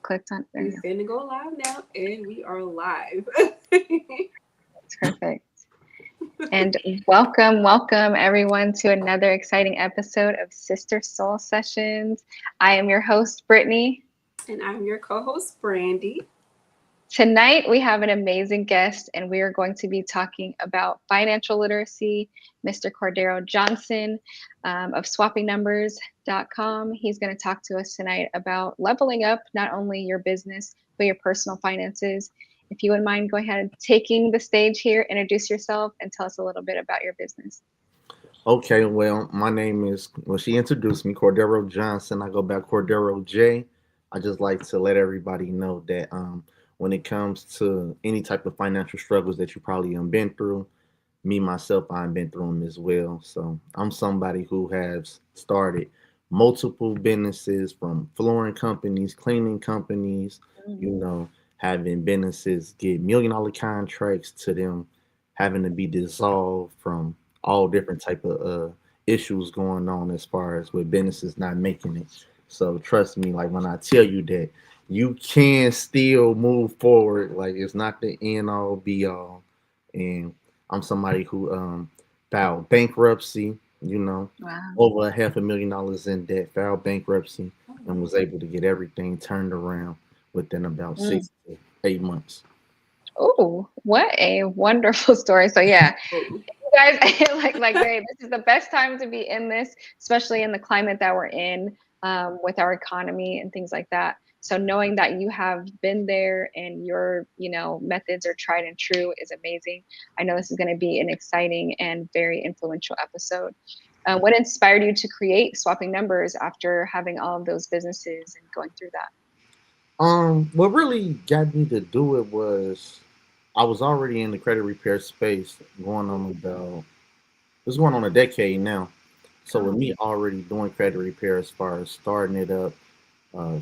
clicked on. There We you finna go live now, and we are live. go. It's perfect. And welcome everyone to another exciting episode of Sister Soul Sessions. I am your host, Brittany. And I'm your co-host, Brandy. Tonight, we have an amazing guest, and we are going to be talking about financial literacy, Mr. Cordaro Johnson of swappingnumbers.com. He's going to talk to us tonight about leveling up not only your business, but your personal finances. If you wouldn't mind, go ahead and taking the stage here, introduce yourself, and tell us a little bit about your business. Okay, well, my name is, well, she introduced me, Cordaro Johnson. I go by Cordaro J. I just like to let everybody know that when it comes to any type of financial struggles that you probably have been through, me, myself, I've been through them as well. So I'm somebody who has started multiple businesses from flooring companies, cleaning companies, you know, having businesses get $1 million contracts to them having to be dissolved from all different type of issues going on as far as with businesses not making it. So trust me, like when I tell you that you can still move forward, like it's not the end all be all. And I'm somebody who filed bankruptcy, Wow. over $500,000 in debt, filed bankruptcy, and was able to get everything turned around within about Mm. 6 to 8 months. Oh, what a wonderful story. So yeah, Oh, you guys hey, this is the best time to be in this, especially in the climate that we're in with our economy and things like that. So knowing that you have been there and your methods are tried and true is amazing. I know this is going to be an exciting and very influential episode. What inspired you to create Swapping Numbers after having all of those businesses and going through that? What really got me to do it was I was already in the credit repair space going on about it's going on a decade now. So with Oh, me already doing credit repair as far as starting it up,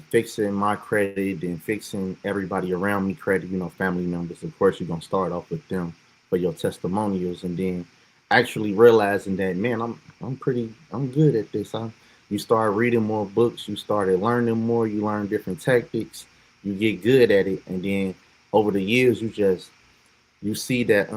fixing my credit and fixing everybody around me credit, family members. Of course, you're gonna start off with them for your testimonials, and then actually realizing that, man, I'm good at this. You start reading more books, you started learning more, you learn different tactics, you get good at it, and then over the years, you see that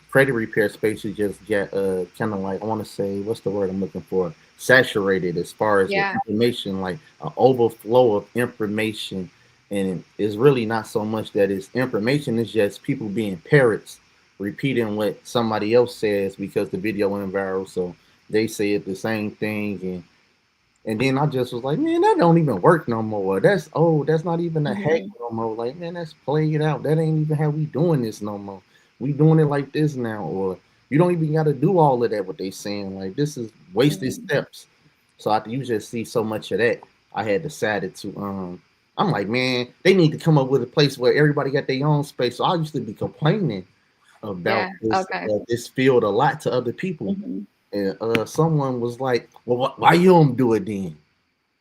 credit repair spaces just get kind of like, I want to say, what's the word I'm looking for, saturated as far as with yeah. information, like an overflow of information. And it's really not so much that it's information, it's just people being parrots repeating what somebody else says because the video went viral, so they said the same thing. And then I just was like, man, that don't even work no more. That's old. That's not even a hack Hmm. no more. Like, man, that's played out. That ain't even how we doing this no more. We doing it like this now. Or you don't even got to do all of that. What they saying, like this is wasted Hmm. steps. So after you just see so much of that, I had decided to I'm like, man, they need to come up with a place where everybody got their own space. So I used to be complaining about Yeah. this Okay. this field a lot to other people, Hmm. and someone was like, well, why you don't do it then?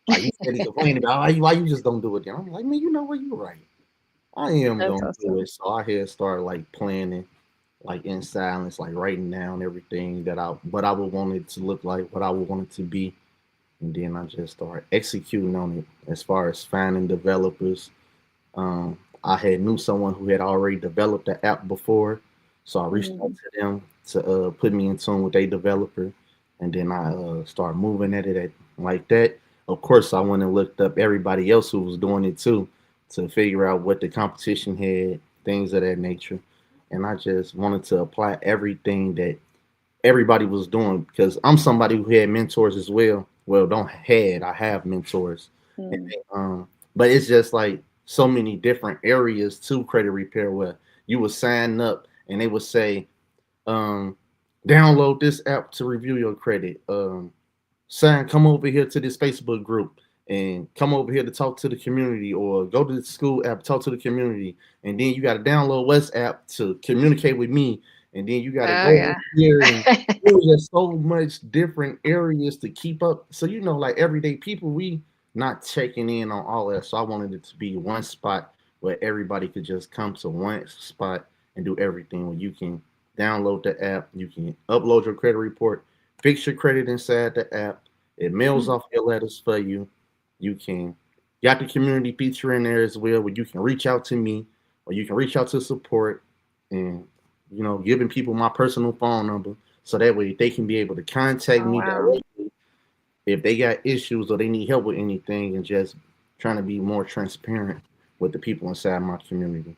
Like he said, he complaining about why you just don't do it. Then I'm like, man, you know what? You're right. I am That's gonna do awesome. it. So I had started like planning, like in silence, like writing down everything that what I would want it to look like, what I would want it to be, and then I just started executing on it. As far as finding developers, I had knew someone who had already developed the app before, so I reached out Mhm. to them to put me in tune with a developer, and then I started moving at it like that. Of course, I went and looked up everybody else who was doing it too to figure out what the competition had, things of that nature, and I just wanted to apply everything that everybody was doing because I'm somebody who had mentors as well. Well, don't had I have mentors, and Mm. but it's just like so many different areas to credit repair where you would sign up and they would say, um, download this app to review your credit. Come over here to this Facebook group and come over here to talk to the community, or go to the school app, talk to the community, and then you got to download WhatsApp to communicate with me, and then you got to Oh go over yeah. here, and there was just so much different areas to keep up. So like everyday people, we not checking in on all that. So I wanted it to be one spot where everybody could just come to one spot and do everything. Where you can download the app, you can upload your credit report, fix your credit inside the app. It mails Mm. off your letters for you. You can got the community feature in there as well, where you can reach out to me or you can reach out to support, and giving people my personal phone number so that way they can be able to contact Oh me wow. directly if they got issues or they need help with anything, and just trying to be more transparent with the people inside my community.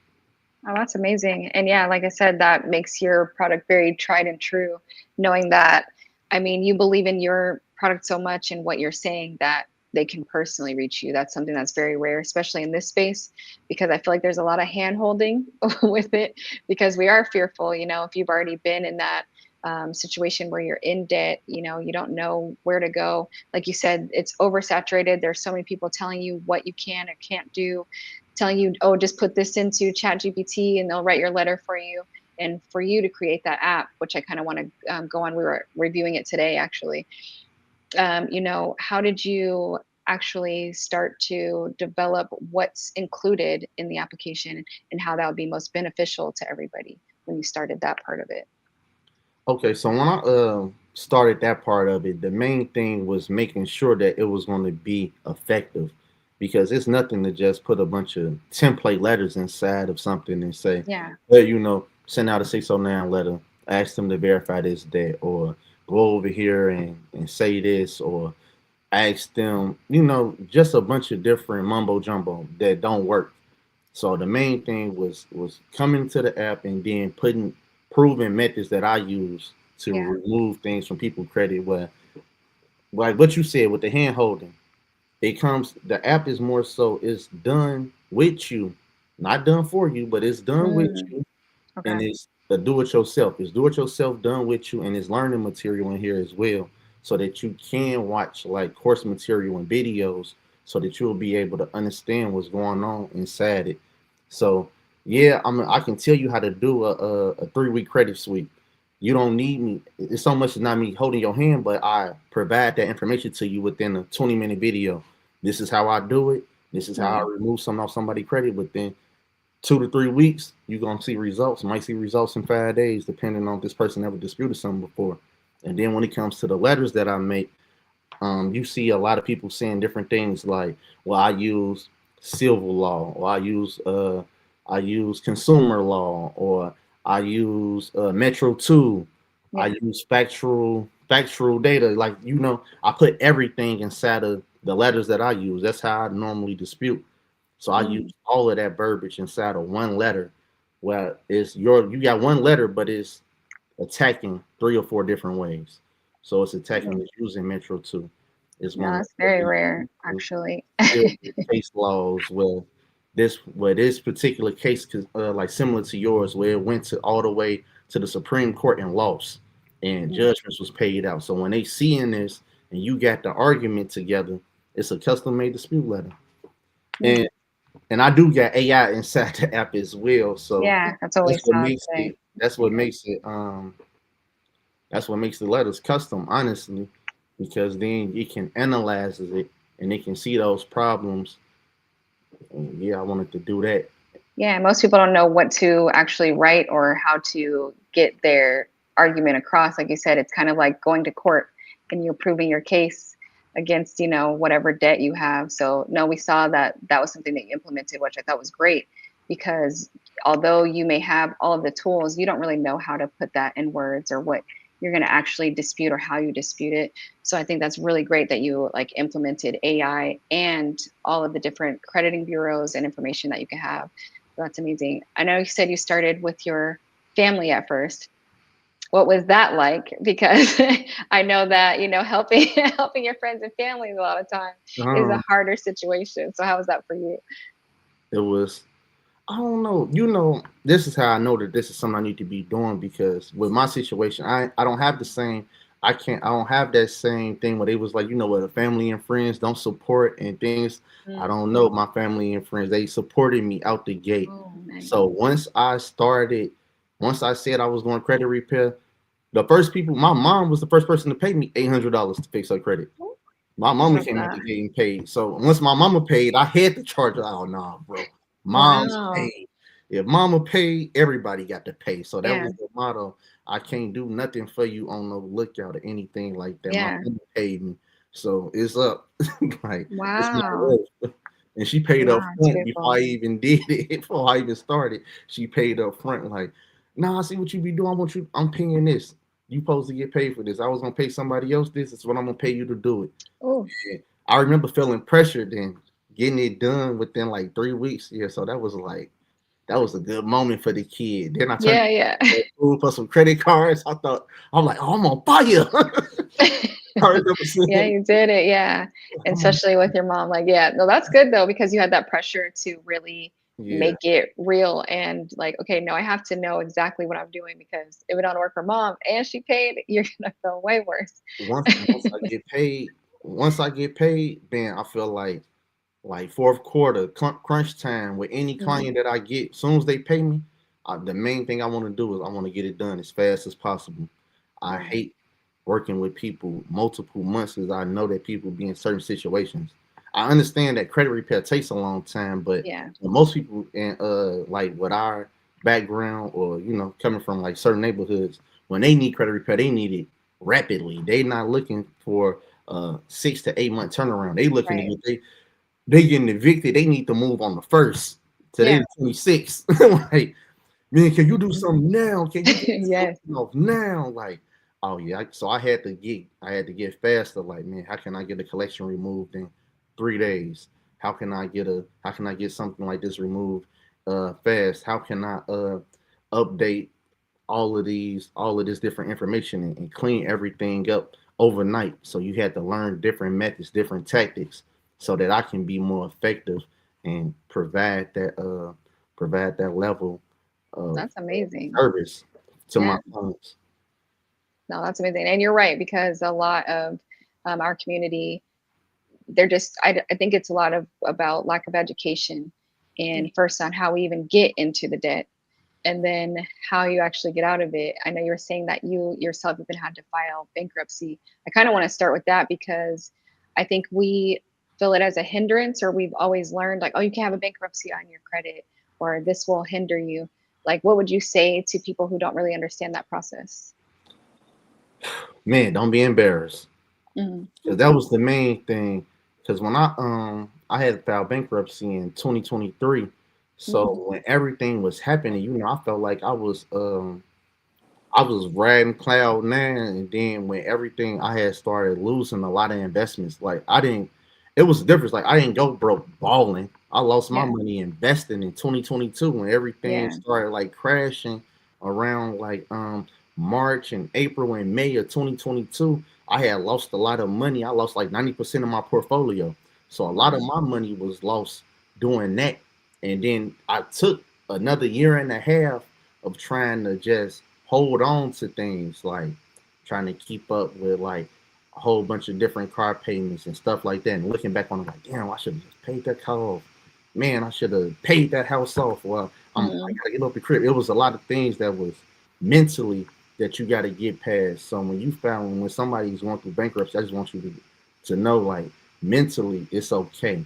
Oh, that's amazing. And yeah, like I said, that makes your product very tried and true, knowing that, I mean, you believe in your product so much and what you're saying that they can personally reach you. That's something that's very rare, especially in this space, because I feel like there's a lot of hand holding with it because we are fearful. If you've already been in that situation where you're in debt, you don't know where to go. Like you said, it's oversaturated. There's so many people telling you what you can or can't do, telling you, oh, just put this into Chat GPT and they'll write your letter for you. And for you to create that app, which I kind of want to go on, we were reviewing it today actually. How did you actually start to develop what's included in the application and how that would be most beneficial to everybody when you started that part of it? Okay, so when I started that part of it, the main thing was making sure that it was going to be effective, because it's nothing to just put a bunch of template letters inside of something and say, Yeah. well, send out a 609 letter, ask them to verify this, that, or go over here and say this, or ask them, just a bunch of different mumbo jumbo that don't work. So the main thing was coming to the app and then putting proven methods that I use to Yeah. remove things from people's credit. Where, like what you said with the hand holding, the app is more so it's done with you, not done for you, but it's done with Mm, you, and okay. it's a do it yourself. It's do it yourself done with you, and it's learning material in here as well, so that you can watch like course material and videos, so that you'll be able to understand what's going on inside it. So yeah, I can tell you how to do a 3 week credit sweep. You don't need me. It's so much as not me holding your hand, but I provide that information to you within a 20-minute video. This is how I do it. This is how I Mm, remove something off somebody's credit within 2 to 3 weeks. You're gonna see results. Might see results in 5 days, depending on if this person ever disputed something before. And then when it comes to the letters that I make, you see a lot of people saying different things like, "Well, I use civil law, or I use consumer law, or I use Metro 2. I yeah. use factual data." Like I put everything inside of the letters that I use. That's how I normally dispute. So I use Mm, all of that verbiage inside of one letter, where you got one letter, but it's attacking 3 or 4 different ways. So it's attacking mm. the using Metro 2. It's No, one that's very of rare, actually. the case laws where this particular case, like similar to yours, where it went to all the way to the Supreme Court and lost, and Mm, judgments was paid out. So when they seeing this and you got the argument together, it's a custom made dispute letter. mm. And and I do got AI inside the app as well. So Yeah, that's that's always what saw makes today. it that's what makes it that's what makes the letters custom, honestly, because then it can analyze it and it can see those problems. And yeah, I wanted to do that. Yeah, most people don't know what to actually write or how to get their argument across. Like you said, it's kind of like going to court and you're proving your case against, whatever debt you have. So, no, we saw that that was something that you implemented, which I thought was great because although you may have all of the tools, you don't really know how to put that in words or what you're going to actually dispute or how you dispute it. So I think that's really great that you like implemented AI and all of the different crediting bureaus and information that you can have. That's amazing. I know you said you started with your family at first. What was that like? Because I know that, helping helping your friends and families a lot of time is a Um, harder situation. So how was that for you? it was, I don't know. This is how I know that this is something I need to be doing, because with my situation, I don't have the same. I don't have that same thing where they was like, where the family and friends don't support and things. I Mm. don't know. My family and friends, they supported me out the gate. Oh, nice. So once I said I was going credit repair, the first people, my mom was the first person to pay me $800 to fix her credit. My I mama love came out that. the gate and paid. So once my mama paid, I had to charge her. Oh no, bro. Mom's Wow. paid. If mama paid, everybody got to pay. So that Yeah. was the motto. I can't do nothing for you on no lookout or anything like that. My Yeah. mama paid me. So it's up. Like it's my Wow. worth. and she paid up Wow, it's front before beautiful. I even did it. Before I even started, she paid up front. Like, nah, I see what you be doing. I want you. I'm paying this. You supposed to get paid for this. I was gonna pay somebody else this. It's what I'm gonna pay you to do it. Oh, And I remember feeling pressured and getting it done within like 3 weeks. Yeah, so that was a good moment for the kid. Then I turned yeah, yeah. to school for some credit cards. I'm like, oh, I'm on fire. I remember Yeah, saying, you did it. Yeah. And oh, especially with your mom. Like, yeah, no, that's good though, because you had that pressure to really yeah. make it real and like, okay, no, I have to know exactly what I'm doing because if it don't work for mom and she paid, you're gonna feel way worse. Once I get paid, then I feel like fourth quarter crunch time with any Mhm. client that I get. As soon as they pay me, the main thing I want to do is I want to get it done as fast as possible. I Yeah. hate working with people multiple months because I know that people be in certain situations. I understand that credit repair takes a long time, but Yeah. most people in like with our background or coming from like certain neighborhoods, when they need credit repair, they need it rapidly. They not looking for 6 to 8 month turnaround. They looking to Right. they getting evicted. They need to move on the first. Today Yeah. the 26th. Like, man, can you do Mhm. something now? Can you get this Yes. off now? Like, oh yeah. So I had to get faster. Like, man, how can I get a collection removed in 3 days? How can I get something like this removed fast? How can I update all of this different information and clean everything up overnight? So you had to learn different methods, different tactics, so that I can be more effective and provide that level of That's amazing. service to my Yeah. clients. No, that's amazing. And you're right, because a lot of our community, they're just, I think it's a lot of about lack of education and first on how we even get into the debt and then how you actually get out of it. I know you were saying that you yourself even had to file bankruptcy. I kind of want to start with that because I think we feel it as a hindrance, or we've always learned like, oh, you can't have a bankruptcy on your credit, or this will hinder you. Like, what would you say to people who don't really understand that process? Man, don't be embarrassed. Mhm. 'Cause that was the main thing. Because when I had filed bankruptcy in 2023, so Mhm. when everything was happening, I felt like I was riding cloud nine, and then when everything I had started losing a lot of investments, like I didn't. It was a difference. Like I didn't go broke balling. I lost my Yeah. money investing in 2022 when everything Yeah. started like crashing around like March and April and May of 2022. I had lost a lot of money. I lost like 90% of my portfolio. So a lot of Wow. my money was lost doing that. And then I took another year and a half of trying to just hold on to things, like trying to keep up with like a whole bunch of different car payments and stuff like that. And looking back on it, like, damn, I should have just paid that car off. Man, I should have paid that house off. Well, I Mhm. gotta get up the crib. It was a lot of things that was mentally that you got to get past. So when somebody's going through bankruptcy, I just want you to know, like, mentally, it's okay.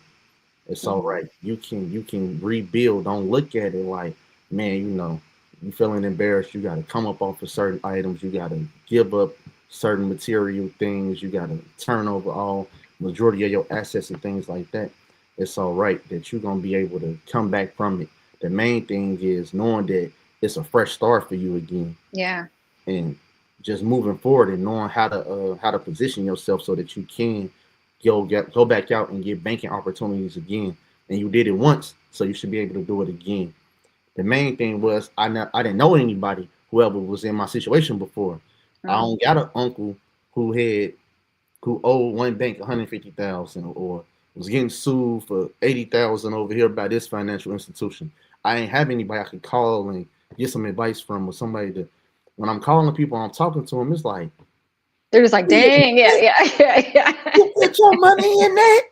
It's all Mhm. right. You can rebuild. Don't look at it like, man, you feeling embarrassed. You got to come up off of certain items. You got to give up certain material things. You got to turn over all majority of your assets and things like that. It's all right that you're gonna be able to come back from it. The main thing is knowing that it's a fresh start for you again, Yeah. and just moving forward and knowing how to position yourself so that you can go back out and get banking opportunities again. And you did it once, so you should be able to do it again. The main thing was I didn't know anybody whoever was in my situation before. I Oh. don't got an uncle who had who owed one bank 150,000 or was getting sued for 80,000 over here by this financial institution. I ain't have anybody I could call and get some advice from, or somebody to. When I'm calling people, I'm talking to them. It's like, They're just like, dang, yeah, yeah, yeah, you put your money in that?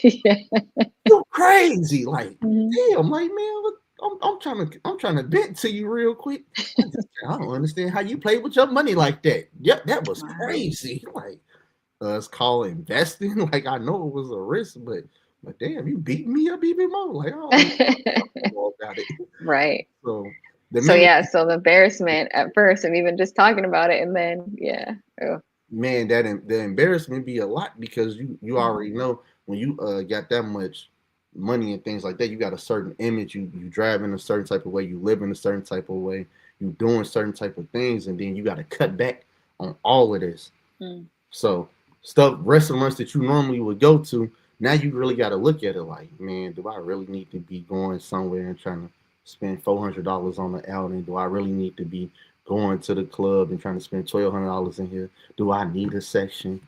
yeah. Yeah. You crazy? Like, Mhm. damn, like, man, look, I'm trying to vent to you real quick. I don't understand how you play with your money like that. Yep, that was Wow. crazy. Like, it's called investing. Like, I know it was a risk, but damn, you beat me up even more. Like, I don't understand more about it. Right. So the So main yeah, so the embarrassment at first of even just talking about it, and then yeah. Oh. man, the embarrassment be a lot because you Mhm. already know when you got that much. money and things like that. You got a certain image. You drive in a certain type of way. You live in a certain type of way. You doing certain type of things, and then you got to cut back on all of this. Mm. So restaurants that you normally would go to, now you really got to look at it like, man, do I really need to be going somewhere and trying to spend $400 on the outing? Do I really need to be going to the club and trying to spend $1,200 in here? Do I need a section?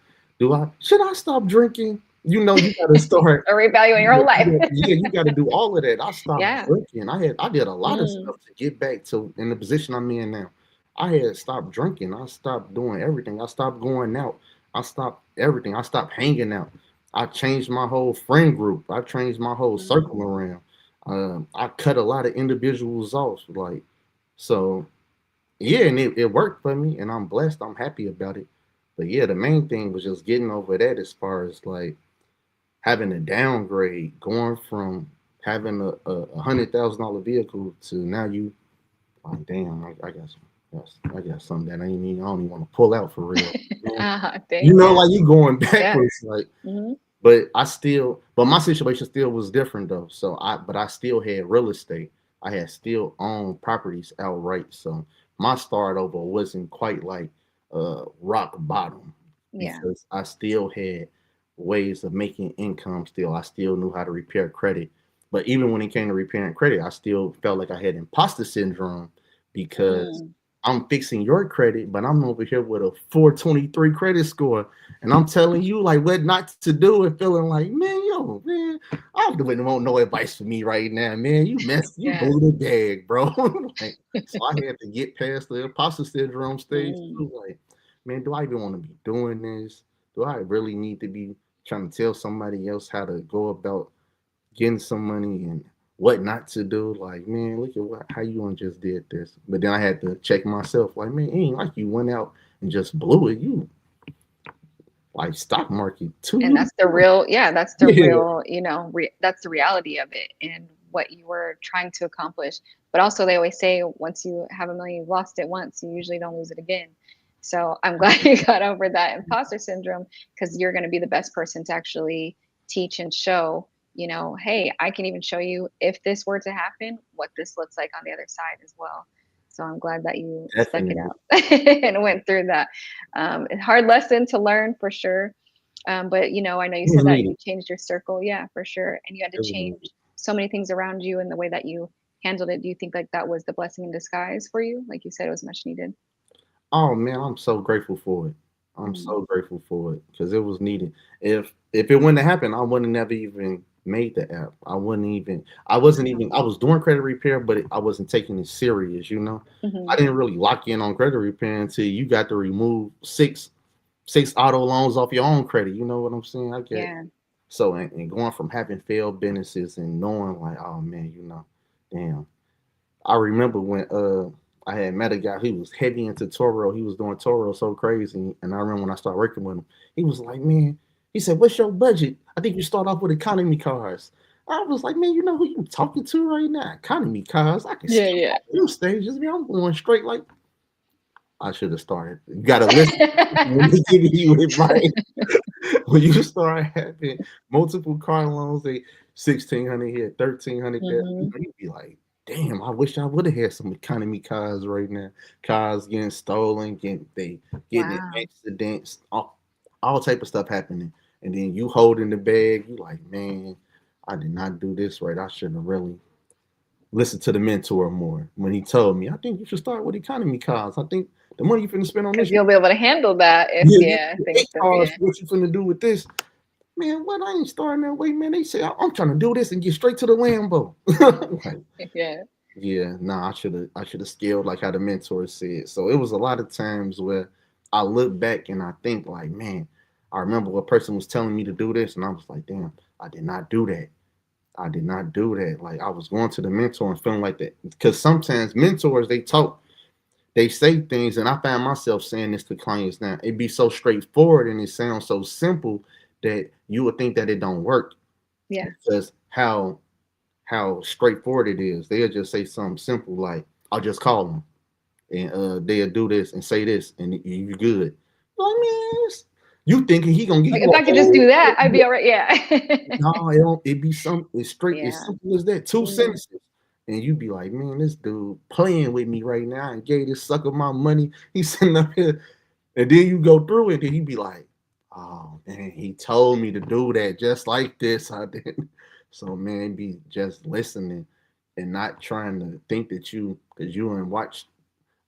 Should I stop drinking? You got to start. Or reevaluate your whole life. Yeah, you got to do all of that. I stopped Yeah. drinking. I did a lot of Mm. stuff to get back to in the position I'm in now. I had stopped drinking. I stopped doing everything. I stopped going out. I stopped everything. I stopped hanging out. I changed my whole friend group. I changed my whole circle Mm. around. I cut a lot of individuals off. Like, so yeah, and it worked for me, and I'm blessed. I'm happy about it. But yeah, the main thing was just getting over that as far as like having a downgrade, going from having a $100,000 vehicle to now you like, damn, I got some. Yes, I got something that I don't even want to pull out for real. Dang, yeah. Like you going Yeah. backwards, like. Hmm. But my situation still was different though. But I still had real estate. I had still owned properties outright. So my start over wasn't quite like rock bottom Yeah. because I still had ways of making income still. I still knew how to repair credit. But even when it came to repairing credit, I still felt like I had imposter syndrome because Mm. I'm fixing your credit, but I'm over here with a 423 credit score. And I'm telling you, like, what not to do, and feeling like, man, I wouldn't want no advice from me right now, man. You Yeah. blew the bag, bro. Like, so I had to get past the imposter syndrome stage Mm. too. Like, man, do I even want to be doing this? Do I really need to be trying to tell somebody else how to go about getting some money and what not to do? Like, man, look at how you just did this. But then I had to check myself, like, man, it ain't like you went out and just blew it. You like stock market too. And that's the real, yeah, that's the Yeah, real, that's the reality of it and what you were trying to accomplish. But also, they always say once you have a million, you've lost it once, you usually don't lose it again. So I'm glad you got over that imposter syndrome because you're going to be the best person to actually teach and show, hey, I can even show you if this were to happen, what this looks like on the other side as well. So I'm glad that you stuck it definitely. out and went through that. A hard lesson to learn for sure, but I know you It was said that needed. you changed your circle, yeah, for sure, and you had to It was change needed. so many things around you and the way that you handled it. Do you think like that was the blessing in disguise for you? Like you said, it was much needed. Oh man, I'm so grateful for it. I'm Mm. so grateful for it because it was needed. If it wouldn't have happened, I wouldn't have never even made the app. I wouldn't even. I wasn't Wow. even. I was doing credit repair, but I wasn't taking it serious. I Hmm. didn't really lock in on credit repair until you got to remove six auto loans off your own credit. You know what I'm saying? I get Yeah. so and going from having failed businesses and knowing like, oh man, damn. I remember when I had met a guy. He was heavy into Toro. He was doing Toro so crazy. And I remember when I started working with him, he was like, man, he said, what's your budget? I think you start off with economy cars. I was like, man, you know who you talking to right now? Economy cars. I can Yeah, skip yeah. all them stages. Man, I'm going straight like I should have started. You gotta listen when they give you advice. When you start having multiple car loans, they 1,600 here, 1,300 there, Hmm. you'd be like, damn, I wish I would have had some economy cars right now. Cars getting stolen, getting in Wow. accidents, all type of stuff happening. And then you holding the bag, you like, man, I did not do this right. I should have really listened to the mentor more when he told me, I think you should start with economy cars. I think the money you finna spend on Because this, you'll be able to handle that if, yeah, yeah, things eight go, cars, yeah. what you finna do with this? Man, what? I ain't starting that way, man. They say I'm trying to do this and get straight to the Lambo. Like, Yeah. yeah, nah, I should have scaled like how the mentor said. So it was a lot of times where I look back and I think like, man, I remember a person was telling me to do this, and I was like, damn, I did not do that. I did not do that. Like I was going to the mentor and feeling like that because sometimes mentors they say things, and I find myself saying this to clients now. It'd be so straightforward and it sounds so simple that you would think that it don't work Yeah. because how straightforward it is. They'll just say something simple like, "I'll just call them," and they'll do this and say this, and you're good. Like man, You thinking he gonna give Like you if a I could just do that, I'd be whole all right. Yeah. no, it don't. It be some. It's straight. It's Yeah. simple as that. Two Mhm. sentences, and you be like, man, this dude playing with me right now and gave this sucker my money. He's sitting up here, and then you go through it, and he be like, oh man, he told me to do that just like this. I did. So man, be just listening and not trying to think that you, because you and watch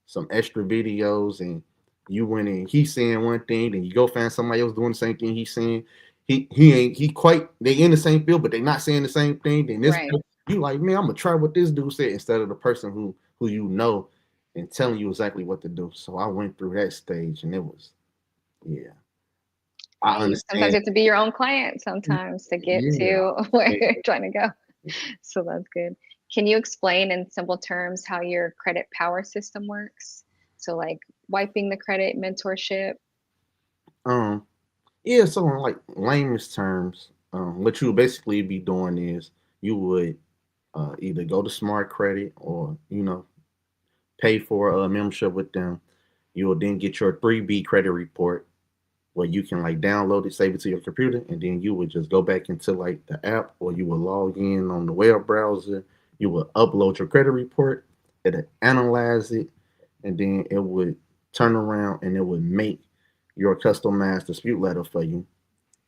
some extra videos and you went in, he's saying one thing, then you go find somebody else doing the same thing he's saying. He ain't he quite they in the same field, but they not saying the same thing. Then this Right. you like, man, I'm gonna try what this dude said instead of the person who you know and telling you exactly what to do. So I went through that stage and it was yeah. I Hey, sometimes understand. you have to be your own client sometimes to get Yeah. to where you're trying to go. So that's good. Can you explain in simple terms how your credit power system works? So like wiping the credit, mentorship. Um yeah, so in like layman's terms, what you would basically be doing is you would either go to smart credit or pay for a membership with them. You will then get your 3B credit report where you can like download it, save it to your computer, and then you would just go back into like the app or you will log in on the web browser. You will upload your credit report, it'll analyze it, and then it would turn around and it would make your customized dispute letter for you.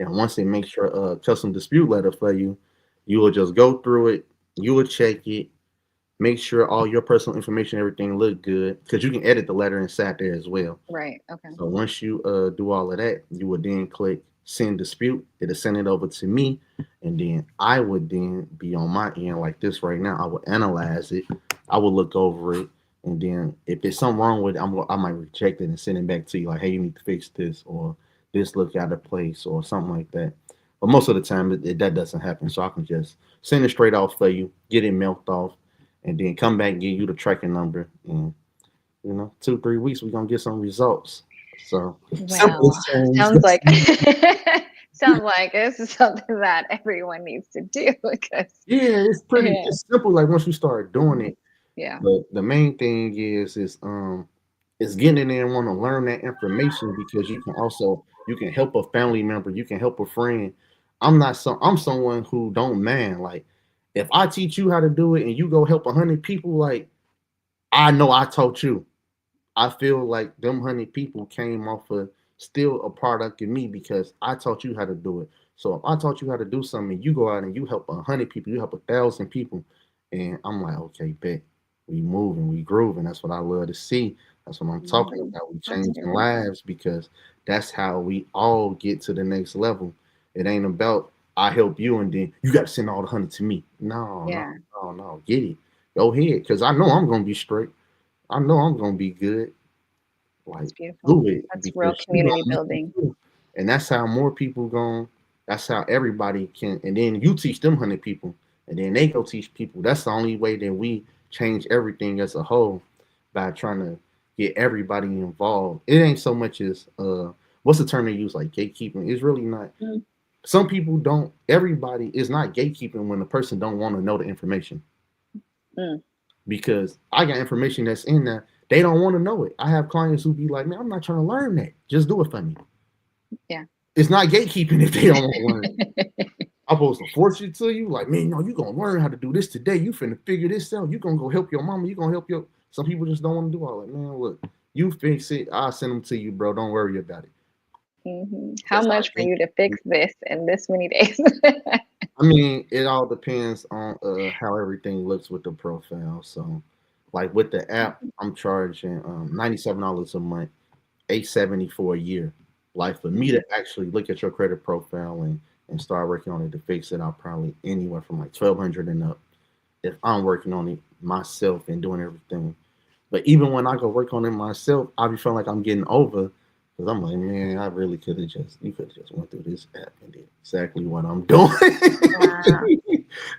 And once it makes your custom dispute letter for you, you will just go through it, you will check it, make sure all your personal information, everything look good, because you can edit the letter inside there as well. Right. Okay. So once you do all of that, you would then click send dispute. It'll send it over to me, and then I would then be on my end like this right now. I would analyze it. I would look over it, and then if there's something wrong with it, I might reject it and send it back to you like, hey, you need to fix this or this look out of place or something like that. But most of the time, that doesn't happen. So I can just send it straight off for you, get it mailed off, and then come back and give you the tracking number. And 2-3 weeks we're gonna get some results. So simple Wow. terms. Sounds like sounds like this is something that everyone needs to do because Yeah, yeah. it's simple. Like once you start doing Mhm. it, Yeah. but the main thing is getting in there and want to learn that information because you can help a family member, you can help a friend. I'm someone who don't man like if I teach you how to do it and you go help 100 people, like I know I taught you. I feel like them 100 people came off of still a product of me because I taught you how to do it. So if I taught you how to do something, you go out and you help 100 people, you help 1,000 people, and I'm like, okay, bet we moving, we grooving. That's what I love to see. That's what I'm talking Mhm. about. We That's changing good. lives because that's how we all get to the next level. It ain't about I help you and then you got to send all the 100 to me. No, no, Yeah. no, no. Get it. Go ahead, because I know I'm gonna be straight. I know I'm gonna be good. That's Like beautiful. do it That's real because you community gonna make it building. too. And that's how more people going. That's how everybody can. And then you teach them 100 people, and then they go teach people. That's the only way that we change everything as a whole by trying to get everybody involved. It ain't so much as what's the term they use like gatekeeping. It's really not. Mm, Some people don't. Everybody is not gatekeeping when the person don't want to know the information mm, because I got information that's in there. They don't want to know it. I have clients who be like, man, I'm not trying to learn that. Just do it for me. yeah. It's not gatekeeping if they don't want to learn. I'm supposed to force it to you. Like, man, no, you gonna learn how to do this today. You finna figure this out. You gonna go help your mama. You gonna help your. Some people just don't want to do all that. Man, look, you fix it. I'll send them to you, bro. Don't worry about it. How That's not much for you to gatekeeping. fix this in this many days? I mean, it all depends on how everything looks with the profile. So, like with the app, I'm charging $97 a month, 870 for a year. Like for me Mhm. to actually look at your credit profile and start working on it to fix it, I'll probably anywhere from like 1,200 and up if I'm working on it myself and doing everything. But even when I go work on it myself, I'll be feeling like I'm getting over because I'm like, man, I really could have you could have just went through this app and did exactly what I'm doing. Wow.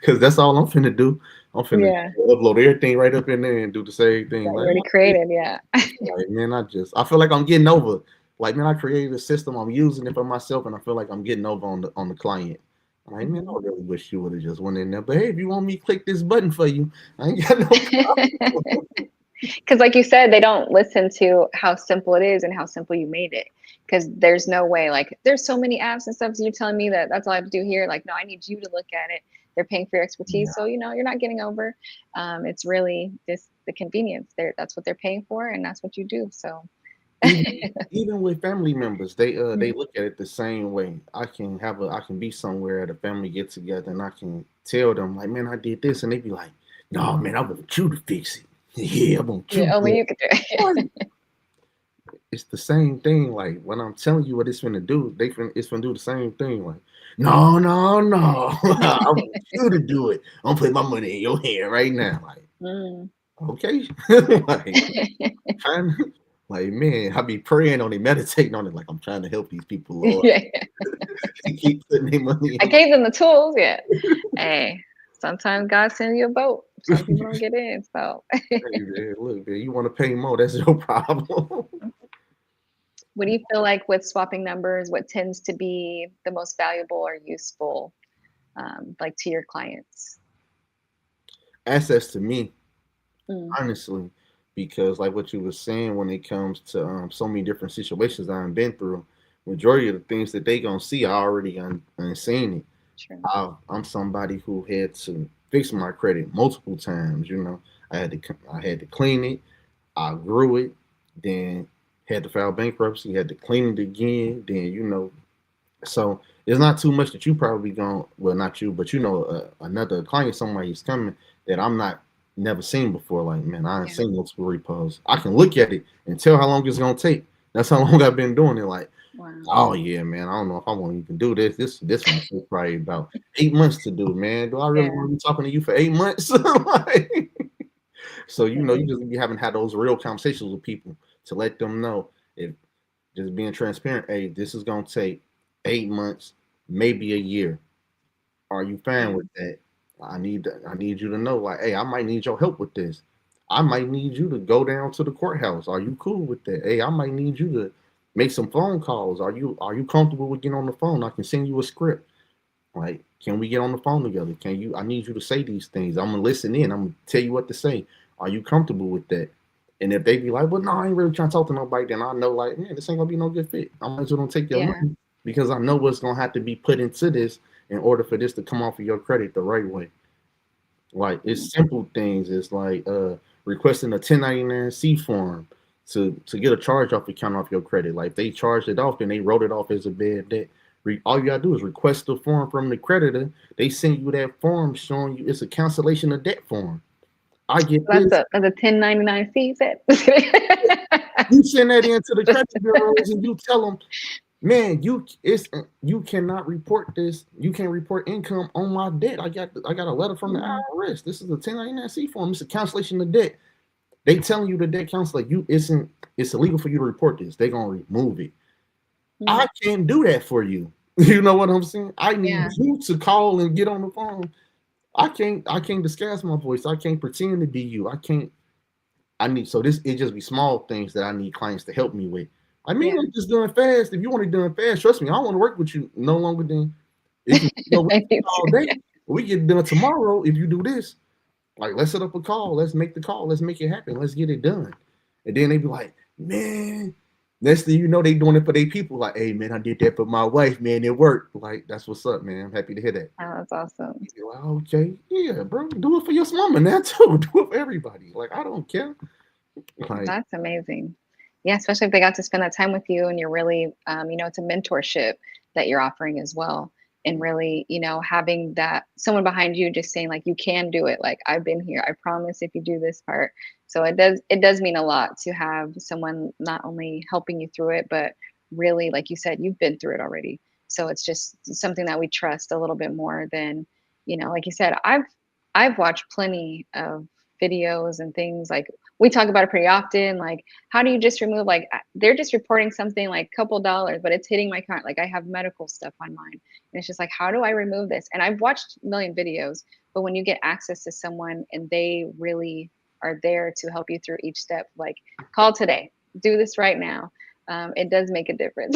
Because that's all I'm finna do. I'm finna Yeah. upload everything right up in there and do the same thing. That you Like, already created. Yeah. like, man, I feel like I'm getting over. Like, man, I created a system. I'm using it for myself, and I feel like I'm getting over on the client. I'm like, man, Mhm. I really wish you would have just went in there. But hey, if you want me to click this button for you, I ain't got no problem. Because like you said, they don't listen to how simple it is and how simple you made it. Because there's no way, like, there's so many apps and stuff. So you're telling me that that's all I have to do here? Like, no, I need you to look at it. They're paying for your Yeah. expertise, so you're not getting over. It's really just the convenience. That's what they're paying for, and that's what you do. So Even with family members, they Mhm. look at it the same way. I can be somewhere at a family get together and I can tell them like, man, I did this, and they be like, no, man, I want you to fix it. Yeah, I want you Yeah, to. only you could do What? it. It's the same thing. Like when I'm telling you what it's gonna do, it's gonna do the same thing. Like, no, no, no, I want you to do it. I'm putting my money in your hand right now. Like, Mm. okay, like trying, like man, I be praying on it, meditating on it. Like I'm trying to help these people, Lord. Yeah. Keep putting their money I in. gave them the tools. Yeah. Hey, sometimes God sends you a boat. Some people don't get in. So, Hey, man, look, man, you want to pay more? That's your problem. what do you feel like with swapping numbers? What tends to be the most valuable or useful, like to your clients? Access to me, Mm, honestly, because like what you were saying, when it comes to so many different situations I've been through, majority of the things that they gonna see, I already unseen it. true. I'm somebody who had to fix my credit multiple times. You know, I had to clean it. I grew it, then had to file bankruptcy. Had to clean it again. Then so it's not too much that you probably going well, not you, but another client, somebody's coming that I'm not never seen before. Like man, I ain't Yeah. seen multiple repos. I can look at it and tell how long it's gonna take. That's how long I've been doing it. Like Wow. oh yeah, man. I don't know if I want to even do this. This one took probably about 8 months to do, man. Do I really Yeah. want to be talking to you for 8 months? Like, so you Absolutely. just be having had those real conversations with people to let them know if just being transparent. Hey, this is gonna take 8 months, maybe a year. Are you fine Yeah. with that? I need you to know, like, hey, I might need your help with this. I might need you to go down to the courthouse. Are you cool with that? Hey, I might need you to make some phone calls. Are you comfortable with getting on the phone? I can send you a script. Like, can we get on the phone together? Can you? I need you to say these things. I'm gonna listen in. I'm gonna tell you what to say. Are you comfortable with that? And if they be like, well, no, I ain't really trying to talk to nobody, then I know, like, man, this ain't gonna be no good fit. I might as well don't take your Yeah. money because I know what's gonna have to be put into this in order for this to come off of your credit the right way. Like, Mm. it's simple things. It's like requesting a 1099-C form to get a charge off account off your credit. Like, if they charged it off and they wrote it off as a bad debt. All you gotta do is request the form from the creditor. They send you that form showing you it's a cancellation of debt form. I get So this. that's a 1099 fee set. You send that into the credit bureaus and you tell them, man, you cannot report this. You can't report income on my debt. I got a letter from the Mm, IRS. This is a 1099-C form. It's a cancellation of debt. They telling you the debt counsel like it's illegal for you to report this. They gonna remove it. mm. I can't do that for you. You know what I'm saying? I need Yeah. you to call and get on the phone. I can't disguise my voice. I can't pretend to be you. I need so this it just be small things that I need clients to help me with. I mean, Yeah. like just doing fast. If you want to do it fast, trust me, I don't want to work with you no longer than if you know we I need all to. day. We get done tomorrow if you do this. Like let's set up a call. Let's make the call. Let's make it happen. Let's get it done. And then they be like, man, next thing you know, they doing it for their people. Like, hey man, I did that for my wife, man. It worked. Like, that's what's up, man. I'm happy to hear that. Oh, that's awesome. You're like, okay, yeah, bro. Do it for your mama now too. Do it for everybody. Like, I don't care. Like, That's amazing. Yeah, especially if they got to spend that time with you and you're really, it's a mentorship that you're offering as well. And really, having that someone behind you just saying like, you can do it. Like I've been here. I promise if you do this part. So it does mean a lot to have someone not only helping you through it, but really, like you said, you've been through it already. So it's just something that we trust a little bit more than, like you said, I've watched plenty of videos and things like we talk about it pretty often. Like, how do you just remove, like, they're just reporting something like a couple dollars, but it's hitting my account. Like, I have medical stuff on mine. And it's just like, how do I remove this? And I've watched a million videos, but when you get access to someone and they really are there to help you through each step, like, call today, do this right now. It does make a difference.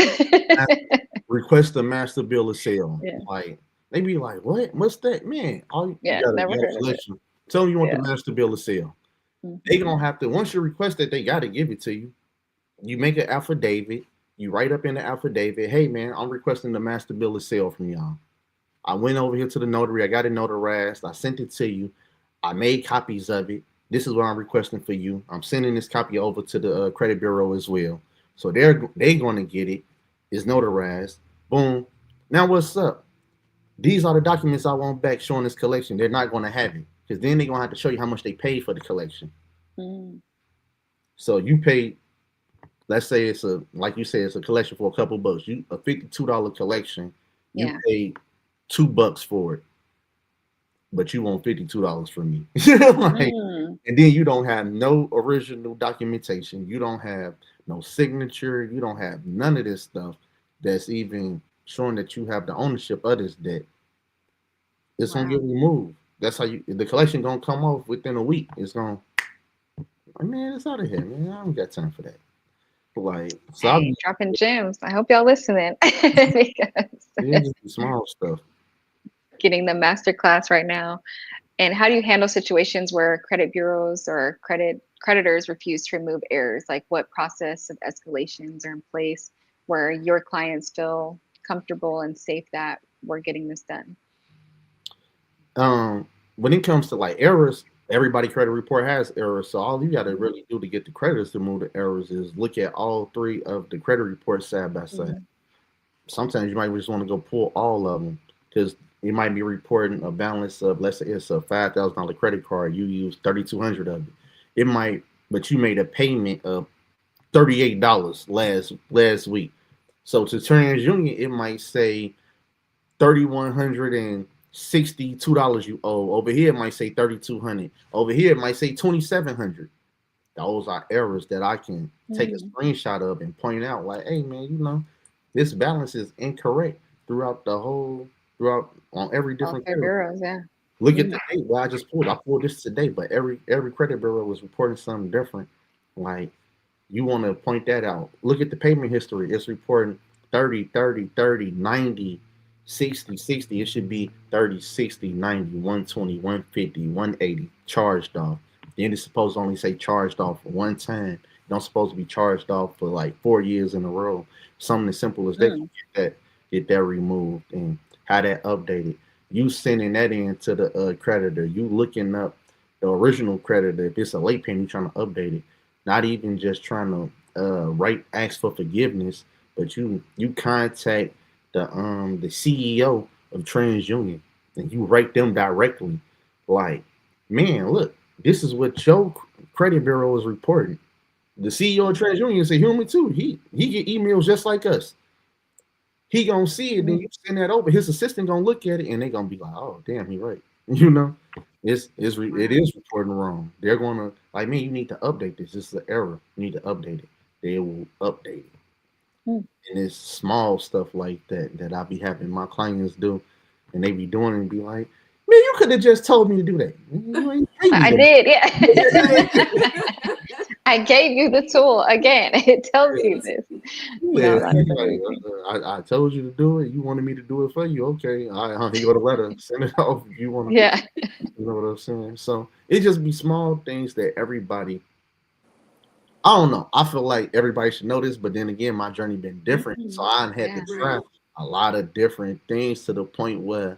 request a master bill of sale. Yeah. Like they be like, what? What's that, man? All you Yeah. got Never a heard of it. selection. Tell them you want the Yeah. master bill of sale. They Mhm. gonna have to, once you request it, they gotta give it to you. You make an affidavit. You write up in the affidavit, hey man, I'm requesting the master bill of sale from y'all. I went over here to the notary. I got it notarized. I sent it to you. I made copies of it. This is what I'm requesting for you. I'm sending this copy over to the credit bureau as well. So they going to get it. It's notarized. Boom. Now what's up? These are the documents I want back showing this collection. They're not going to have it because then they're going to have to show you how much they paid for the collection. Mm. So you pay. Let's say it's a, like you said, it's a collection for a couple bucks. You a $52 collection. You Yeah. pay $2 for it, but you want $52 from me. Like, Mm. and then you don't have no original documentation. You don't have no signature. You don't have none of this stuff that's even showing that you have the ownership of this debt. It's gonna get Wow. removed. That's how you, the collection gonna come off within a week. It's gonna, man, it's out of here, man. I don't got time for that. Like, so I Hey, be, dropping gems. I hope y'all listening because yeah, just the small stuff. getting the master class right now. And how do you handle situations where credit bureaus or creditors refuse to remove errors? Like what process of escalations are in place where your clients feel comfortable and safe that we're getting this done? When it comes to like errors, everybody credit report has errors. So all you got to Mhm. really do to get the creditors to move the errors is look at all three of the credit reports side by side. Mhm. Sometimes you might just want to go pull all of them because you might be reporting a balance of, let's say it's a $5,000 credit card. You use 3,200 of it. It might, but you made a payment of $38 last week. So to TransUnion, it might say $3,162 you owe. Over here, it might say 3,200. Over here, it might say 2,700. Those are errors that I can take a Mm. screenshot of and point out, like, hey man, this balance is incorrect throughout the whole, throughout on every All different credit credit. bureaus, yeah. Look at Mm. the date. Well, I pulled this today, but every credit bureau was reporting something different. Like, you want to point that out. Look at the payment history. It's reporting 30, 30, 30, 90, 60, 60. It should be 30, 60, 90, 120, 150, 180 charged off. Then it's supposed to only say charged off one time. You don't supposed to be charged off for like 4 years in a row. Something as simple as that, Mm. get that removed and how that updated. You sending that in to the creditor. You looking up the original creditor. If it's a late payment, you trying to update it, not even just trying to write ask for forgiveness, but you contact the CEO of TransUnion and you write them directly, like, man, look, this is what your credit bureau is reporting. The CEO of TransUnion is a human too. He get emails just like us. He gonna see it, then Mm. you send that over. His assistant gonna look at it, and they gonna be like, "Oh, damn, he right." You know, it Wow. is reporting wrong. They're gonna like, man, you need to update this. This is an error. You need to update it. They will update it, Mm. and it's small stuff like that that I be having my clients do, and they be doing it and be like, "Man, you could have just told me to do that. You ain't pay me I to." did, yeah. I gave you the tool again. It tells you this. Yeah, No, that is like, amazing. I told you to do it. You wanted me to do it for you. Okay, all right, here go the letter. Send it off if you want to. Yeah. You know what I'm saying? So it just be small things that everybody. I don't know. I feel like everybody should know this, but then again, my journey been different, so Mhm. I had to Yeah. try Right. a lot of different things to the point where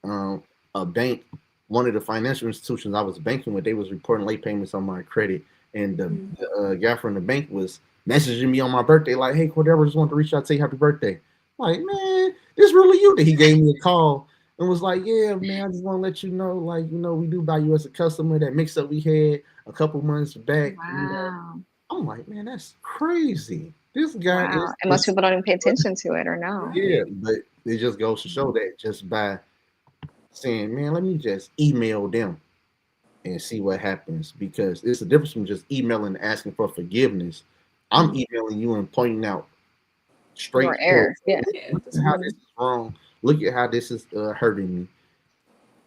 um, a bank, one of the financial institutions I was banking with, they was reporting late payments on my credit, and Mm. the guy from the bank was messaging me on my birthday like, "Hey, Cordero, just wanted to reach out to say happy birthday." I'm like, man, this really you? That he gave me a call and was like, "Yeah, man, I just want to let you know, like, we do buy you as a customer. That mix up we had a couple months back, Wow. I'm like, man, that's crazy. This guy Wow. is And most just, people don't even pay attention to it or know. yeah, Right. but it just goes to show that just by saying, man, let me just email them and see what happens, because it's a difference from just emailing and asking for forgiveness. I'm Mhm. emailing you and pointing out Your straightforward. error. Yeah. Yeah, Look that's at how this Mhm. is wrong. Look at how this is hurting me.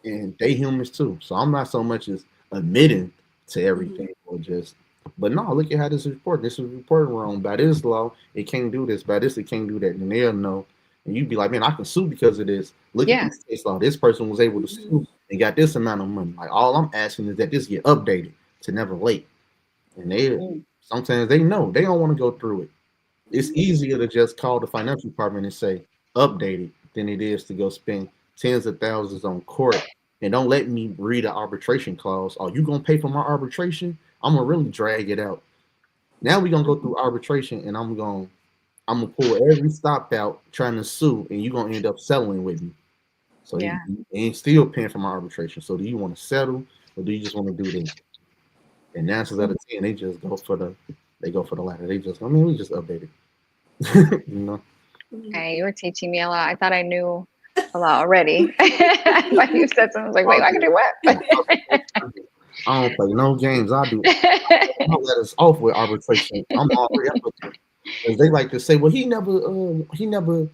And they humans too. So I'm not so much as admitting to hmm everything or just, but no, look at how this is reported. This is reported wrong. By this law, it can't do this. By this, it can't do that. And they'll know. And you'd be like, man, I can sue because of this. Look at Yeah. this case law. This person was able to hmm sue and got this amount of money. Like, all I'm asking is that this get updated. to never late. And they Mm. sometimes they know they don't want to go through it. It's easier to just call the financial department and say update it than it is to go spend tens of thousands on court and don't let me read an arbitration clause. Oh, you gonna pay for my arbitration? I'm gonna really drag it out. Now we gonna go through arbitration and I'm gonna pull every stop out trying to sue and you're gonna end up settling with me. So Yeah. you ain't still paying for my arbitration. So do you want to settle or do you just want to do this? And 9 out of 10, they go for the latter. They just, I mean, we just updated. You know. Okay, you were teaching me a lot. I thought I knew a lot already. But you said something, I was like, wait, I can do what? I don't play no games. I'll let us off with arbitration. I'm already up with them. Because they like to say, well, he never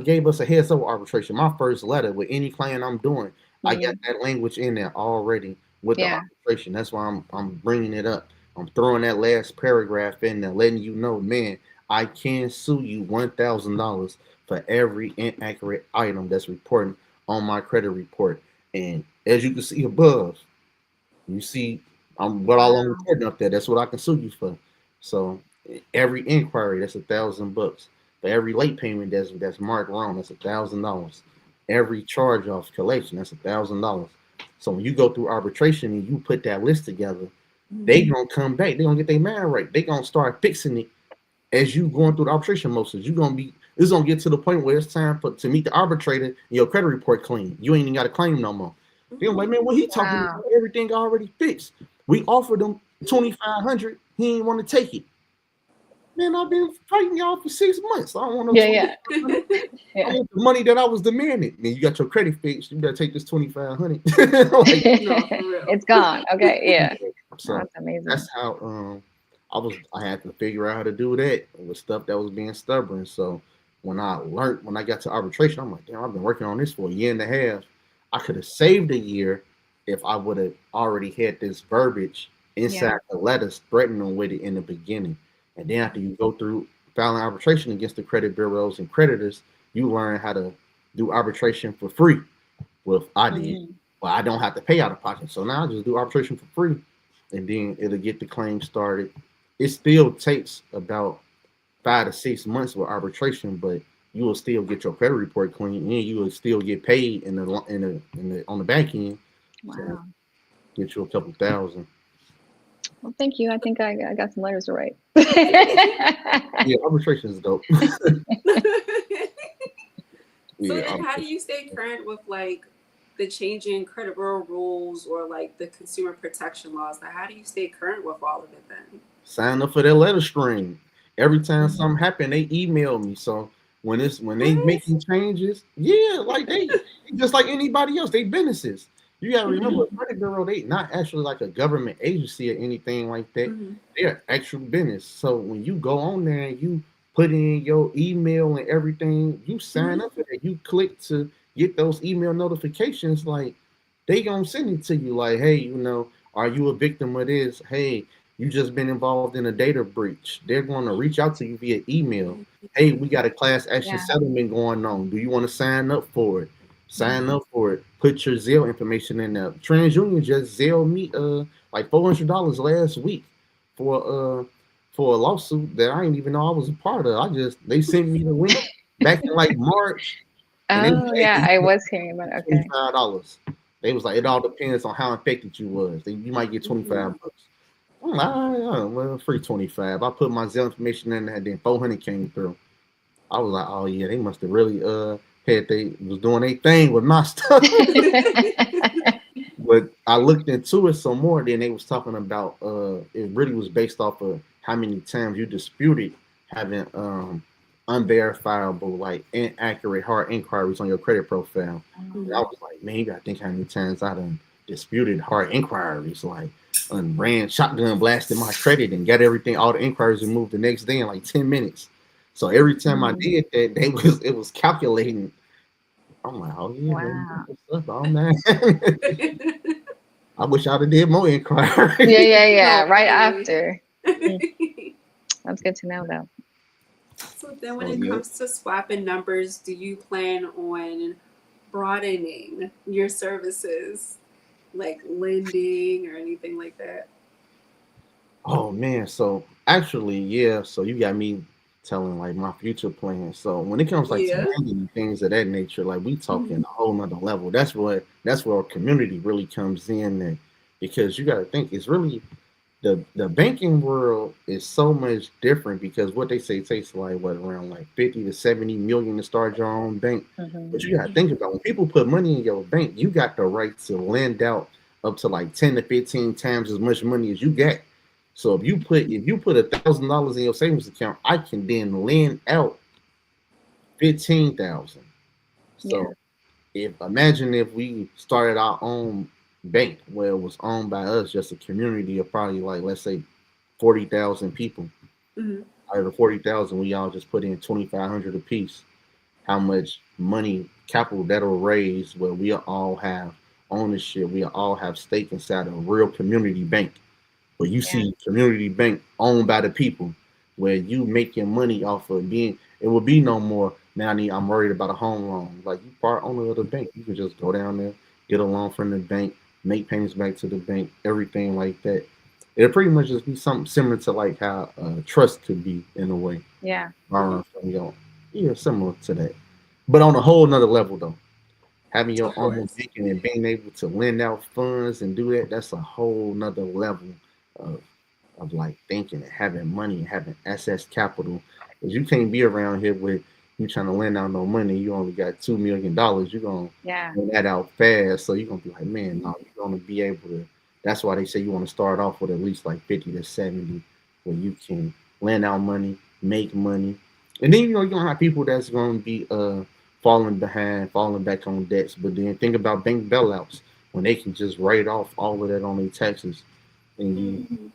gave us a heads up with arbitration. My first letter with any client I'm doing, I got that language in there already with the Yeah. arbitration. That's why I'm bringing it up. I'm throwing that last paragraph in there, letting you know, man, I can sue you $1,000 for every inaccurate item that's reported on my credit report. And as you can see above, you see what all I'm reporting up there. That's what I can sue you for. So every inquiry, that's $1,000. For every late payment that's marked wrong, that's $1,000. Every charge off collection, that's $1,000. So when you go through arbitration and you put that list together, they gonna come back. They gonna get their mind right. They gonna start fixing it as you going through the arbitration motions. You gonna be it's gonna get to the point where it's time to meet the arbitrator and your credit report clean. You ain't even got to claim no more. They're like, man, what he talking about? Everything already fixed. We offered him 2,500. He didn't want to take it. Man, I've been fighting y'all for 6 months. I don't want no Yeah. I want the money that I was demanding. Then you got your credit fixed. You better take this 2,500. Like, No, for real. It's gone. Okay. Yeah. so That's amazing. that's how I had to figure out how to do that with stuff that was being stubborn. So when I got to arbitration, I'm like, damn, I've been working on this for a year and a half. I could have saved a year if I would have already had this verbiage inside the letters threatening them with it in the beginning. And then after you go through filing arbitration against the credit bureaus and creditors, you learn how to do arbitration for free. Well, I did. Well, I don't have to pay out of pocket. So now I just do arbitration for free. And then it'll get the claim started. It still takes about 5 to 6 months with arbitration, but you will still get your credit report clean and you will still get paid on the back end. Wow. So get you a couple thousand. Well, thank you. I think I got some letters to write. Yeah, arbitration is dope. So then how do you stay current with like the changing credit bureau rules or like the consumer protection laws? Like how do you stay current with all of it then? Sign up for their letter stream. Every time something happen, they email me. So when they making changes, yeah, like they just like anybody else, they businesses. You gotta remember, credit bureau, they not actually like a government agency or anything like that. They're actual business. So when you go on there and you put in your email and everything, you sign up for that. You click to get those email notifications. Like they gonna send it to you. Like, hey, are you a victim of this? Hey, you just been involved in a data breach. They're going to reach out to you via email. Hey, we got a class action settlement going on. Do you want to sign up for it? Sign up for it. Put your Zelle information in there. TransUnion just Zelle me like $400 last week for a lawsuit that I didn't even know I was a part of. They sent me the link back in like March. Oh yeah, I was hearing about it. Okay. $25. They was like, it all depends on how infected you was. You might get $25. I'm like, well, free 25. I put my Zelle information in there, and then 400 came through. I was like, oh yeah, they must have really was doing their thing with my stuff. But I looked into it some more. Then they was talking about it really was based off of how many times you disputed having unverifiable, like inaccurate hard inquiries on your credit profile. And I was like, man, you gotta think how many times I done disputed hard inquiries, like ran shotgun blasted my credit and got all the inquiries removed the next day in like 10 minutes. So every time I did that, it was calculating. I'm like, oh yeah, wow. Man, oh man. I wish I'd have did more inquiries. Yeah. Right after. That's good to know though. So then when it comes to swapping numbers, do you plan on broadening your services, like lending or anything like that? Oh man, so actually, yeah. So you got me telling like my future plans. So when it comes like to Yeah. banking and things of that nature, like we talking Mhm. a whole nother level. That's where our community really comes in, and because you got to think it's really the banking world is so much different because what they say it takes like what around like 50 to 70 million to start your own bank. But Hmm. you got to think about when people put money in your bank, you got the right to lend out up to like 10 to 15 times as much money as you get. So if you put $1,000 in your savings account, I can then lend out 15,000. Yeah. So if imagine if we started our own bank where it was owned by us, just a community of probably like let's say 40,000 people. Mhm. Out of the 40,000, we all just put in 2,500 apiece. How much money capital that'll raise where we all have ownership, we all have stake inside a real community bank. Where you Yeah. see community bank owned by the people, where you make your money off of being. It will be no more. Now I'm worried about a home loan. Like you part owner of the bank, you can just go down there, get a loan from the bank, make payments back to the bank, everything like that. It'll pretty much just be something similar to like how trust could be in a way. Yeah. Mhm. From your, yeah, similar to that, but on a whole nother level though. Having your Of own course. banking and being able to lend out funds and do that, that's a whole nother level of like thinking and having money and having access capital. Because you can't be around here with you trying to lend out no money. You only got $2 million. You're gonna Yeah. lend that out fast. So you're gonna be like, man, no, you're gonna be able to. That's why they say you want to start off with at least like 50 to 70, where you can lend out money, make money, and then you're gonna have people that's gonna be falling behind, falling back on debts. But then think about bank bailouts when they can just write off all of that on their taxes, and you Mhm.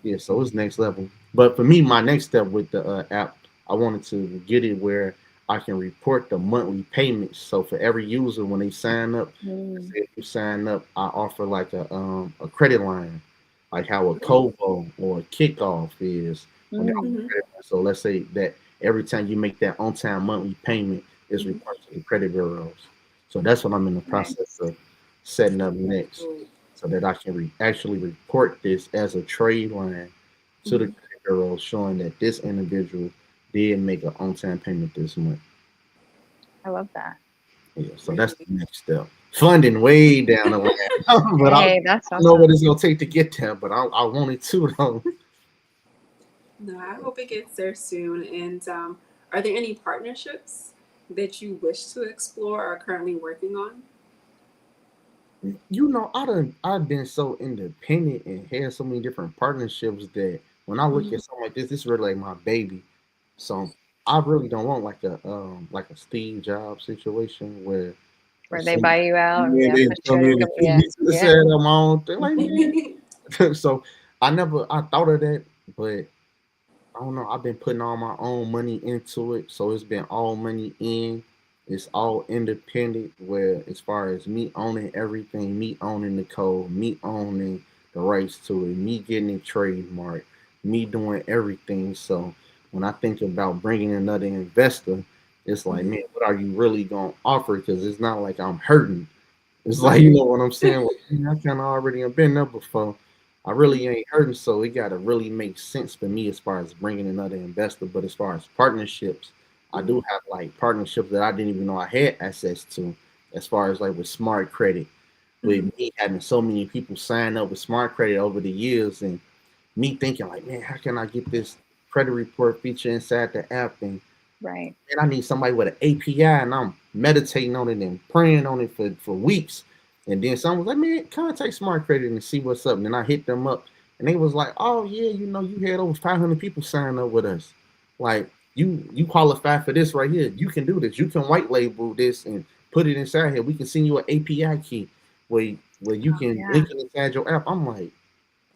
yeah, so it's next level. But for me, my next step with the app, I wanted to get it where I can report the monthly payments. So for every user, when they sign up, let's Mm. say if you sign up, I offer like a credit line, like how a Mhm. Kobo or a kickoff is when they offer Mm. Mhm. credit line. So let's say that every time you make that on time monthly payment, it's Mhm. reported to the credit bureaus. So that's what I'm in the process Nice. of setting up That's next dope. so that I can actually report this as a trade line to the Mhm. credit bureau showing that this individual did make an on-time payment this month. I love that. Yeah, so that's the Really. next step. Funding way down the line, but I don't Hey, that's know what awesome. it's gonna take to get there. But I want it to though. No, I hope it gets there soon. And are there any partnerships that you wish to explore or are currently working on? I've been so independent and had so many different partnerships that when I look Mhm. at something like this is really like my baby. So I really don't want like a Steve Jobs situation where Where they some buy you out and yeah, yeah, they put you come in a in and company. keep Yeah. me to the Yeah. side of my own thing. Like, man. So I thought of that, but I don't know. I've been putting all my own money into it, so it's been all money in. It's all independent. Where as far as me owning everything, me owning the code, me owning the rights to it, me getting it trademarked, me doing everything. So when I think about bringing another investor, it's like, Mhm. man, what are you really gonna offer? Because it's not like I'm hurting. It's like Right. you know what I'm saying. Like, man, I kind of already have been there before. I really Mhm. ain't hurting, so it got to really make sense for me as far as bringing another investor. But as far as partnerships, I Mhm. do have like partnerships that I didn't even know I had access to. As far as like with smart credit, with Mhm. me having so many people sign up with smart credit over the years, and me thinking like, man, how can I get this credit report feature inside the app and Right. and I need somebody with an API, and I'm meditating on it and praying on it for weeks. And then someone was like, man, contact Smart Credit and see what's up. And then I hit them up, and they was like, oh yeah, you had over 500 people sign up with us. Like you qualify for this right here. You can do this. You can white label this and put it inside here. We can send you an API key where you Oh can yeah. link it inside your app. I'm like,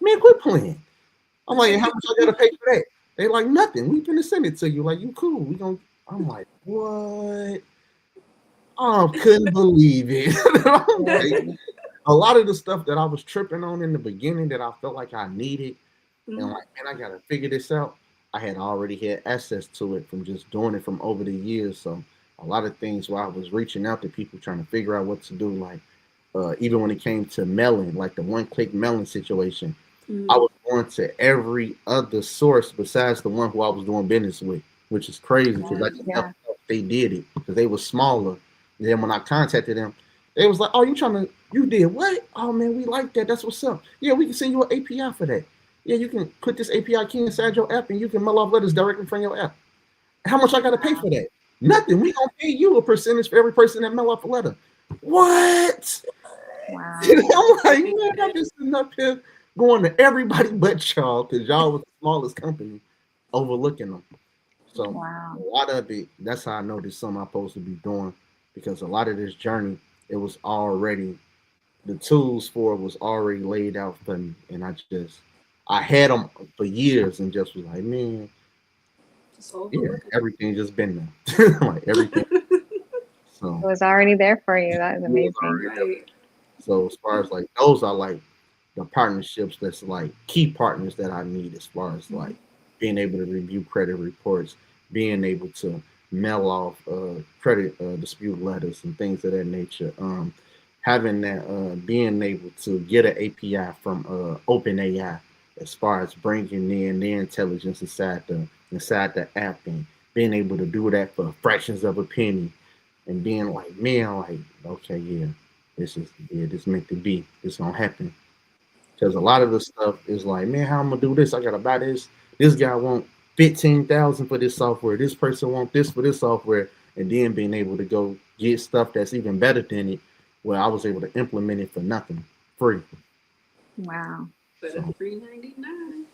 man, quit playing. I'm like, how much I gotta pay for that? They like nothing. We gonna send it to you. Like you cool. We gonna. I'm like, what? I couldn't believe it. I'm like, Amazing. a lot of the stuff that I was tripping on in the beginning that I felt like I needed, and Mhm. like, man, I gotta figure this out. I had already had access to it from just doing it from over the years. So a lot of things where I was reaching out to people trying to figure out what to do, like even when it came to mailing, like the one click mailing situation. I was going to every other source besides the one who I was doing business with, which is crazy because I just never Yeah. thought they did it because they were smaller. And then when I contacted them, they was like, "Oh, you did what? Oh man, we like that. That's what's up. Yeah, we can send you an API for that. Yeah, you can put this API key inside your app and you can mail off letters directly from your app. How much I got to pay for that? Nothing. We gonna pay you a percentage for every person that mail off a letter. What? Wow. I'm like, man, I'm just sitting up here going to everybody but y'all because y'all was the smallest company overlooking them. So Wow. a lot of it, that's how I know this is something I'm supposed to be doing because a lot of this journey, it was already, the tools for it was already laid out for me. And I had them for years and just was like, man, Just yeah, overlooking. everything just been there. Like everything. It So was already there for you. That is it was amazing. already there. Right. So as far as like those are like the partnerships that's like key partners that I need as far as like being able to review credit reports, being able to mail off credit dispute letters and things of that nature. Having that being able to get an API from OpenAI as far as bringing in the intelligence inside the app and being able to do that for fractions of a penny and being like, man, like, okay, yeah, this meant to be. This gonna happen. Because a lot of the stuff is like, man, how I'm gonna do this? I gotta buy this. This guy want 15,000 for this software. This person want this for this software, and then being able to go get stuff that's even better than it, where I was able to implement it for nothing, free. Wow. But a So free 99.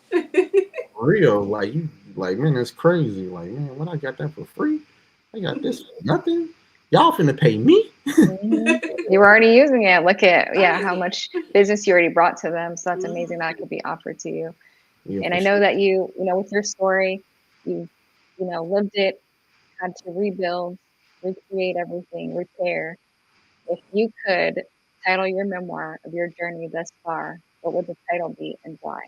real, like you, like man, that's crazy. Like man, when I got that for free, I got this for nothing. Y'all finna pay me? Hmm. You were already using it. Look at, yeah, how Right. much business you already brought to them. So that's amazing that Mhm. could be offered to you. Yeah, And for I know sure. that with your story, you, lived it, had to rebuild, recreate everything, repair. If you could title your memoir of your journey thus far, what would the title be and why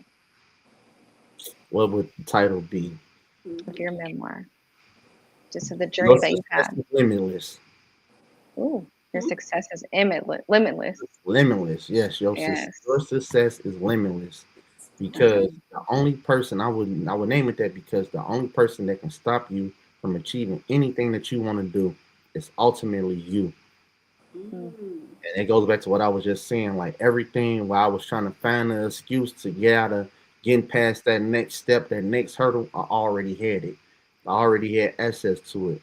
What would the title be? of your memoir? Just of the Your journey that you've success had. is limitless. Ooh, your success is limitless. Limitless. Yes, Yes. your success is limitless because Mhm. the only person I would name it that because the only person that can stop you from achieving anything that you want to do is ultimately you. Mm, Mhm. And it goes back to what I was just saying, like everything while I was trying to find an excuse to get out of getting past that next step, that next hurdle, I already had it. I already had access to it.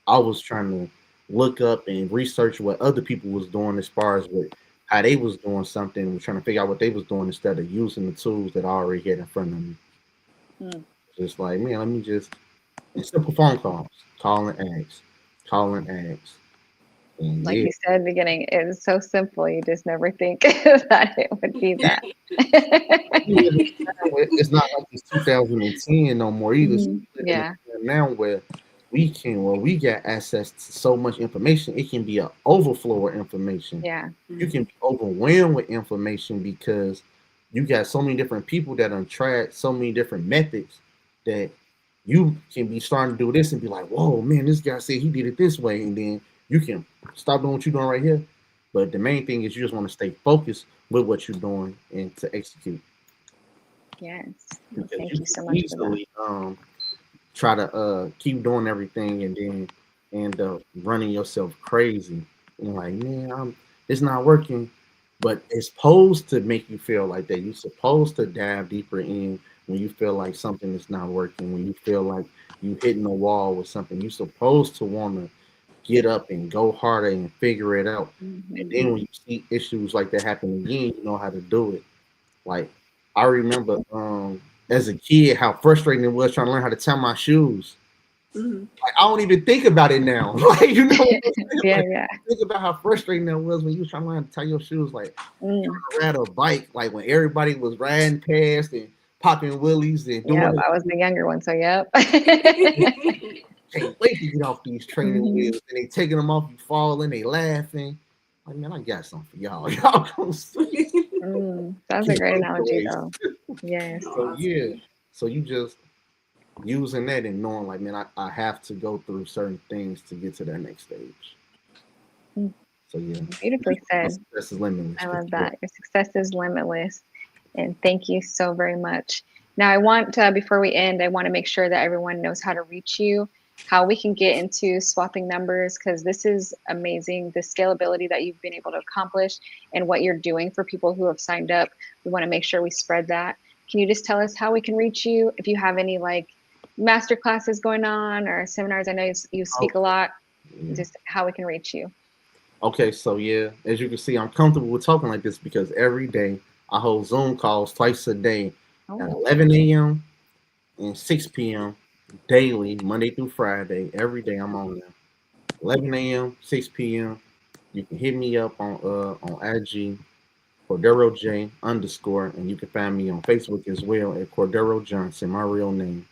I was trying to look up and research what other people was doing as far as what how they was doing something, was trying to figure out what they was doing instead of using the tools that I already had in front of me. mm. Just like, man, let me just simple phone calls, call and ask, call and ask. And Like yeah, you said in the beginning, it was so simple. You just never think that it would be that. we live in a time where it's not like it's 2010 no more either. So Mhm. we live in a Yeah. time now where we got access to so much information, it can be an overflow of information. Yeah. You can Mhm. be overwhelmed with information because you got so many different people that have tried so many different methods that you can be starting to do this and be like, whoa, man, this guy said he did it this way. And then you can stop doing what you're doing right here. But the main thing is you just want to stay focused with what you're doing and to execute Yes. Well, because thank you you can so much for that. easily try to keep doing everything and then end up running yourself crazy. And like, man, it's not working. But it's supposed to make you feel like that. You're supposed to dive deeper in when you feel like something is not working, when you feel like you hitting a wall with something. You're supposed to want to get up and go harder and figure it out. And Hmm. then when you see issues like that happen again, you know how to do it. Like I remember as a kid how frustrating it was trying to learn how to tie my shoes. Mhm. Like I don't even think about it now. Like you know what I'm saying? Yeah, Like yeah. think about how frustrating that was when you was trying to learn how to tie your shoes. Like Mm. trying to ride a bike, like when everybody was riding past and popping willies and doing Yep. it. I was the younger one, so yep. Can't wait to get off these training Hmm. wheels. And they taking them off, you falling, they laughing. Like man, I got something for y'all. Y'all gonna see. That's a Can't great wait to analogy, race. though. Yes. So yeah. Awesome. So you just using that and knowing like, man, I have to go through certain things to get to that next stage. Mm. So yeah, Beautifully said. success is limitless I for love sure. that. Your success is limitless. And thank you so very much. Now, I want, before we end, I want to make sure that everyone knows how to reach you, how we can get into swapping numbers, because this is amazing. The scalability that you've been able to accomplish and what you're doing for people who have signed up. We want to make sure we spread that. Can you just tell us how we can reach you? If you have any like master classes going on or seminars, I know you speak a Okay. lot, Yeah. just how we can reach you. Okay, so yeah, as you can see, I'm comfortable with talking like this because every day I hold Zoom calls twice a day at Oh, 11 a.m. and 6 p.m. daily, Monday through Friday. Every day I'm on there. 11 a.m., 6 p.m. You can hit me up on IG, Cordaro J underscore, and you can find me on Facebook as well at Cordaro Johnson, my real name.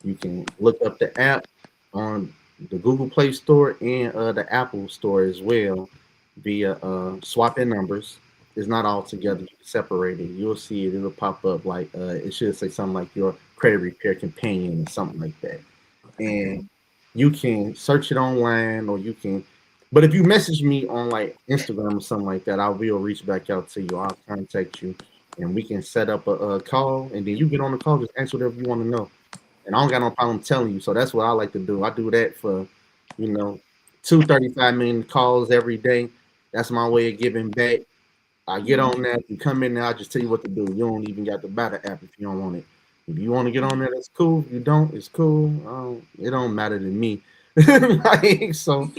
You can look up the app on the Google Play Store and the Apple Store as well via swapping numbers. It's not all together. You can separate it. You'll see it. It'll pop up like it should say something like your credit repair companion or something like that. And okay. you can search it online or you can. But if you message me on like Instagram or something like that, I will reach back out to you. I'll contact you and we can set up a call and then you get on the call, just answer whatever you want to know and I don't got no problem telling you. So that's what I like to do. I do that for, you know, 235 minute calls every day. That's my way of giving back. I get on that. You come in there, I just tell you what to do. You don't even got to buy the app if you don't want it. If you want to get on there, that's cool. If you don't, it's cool. It don't matter to me. Like, so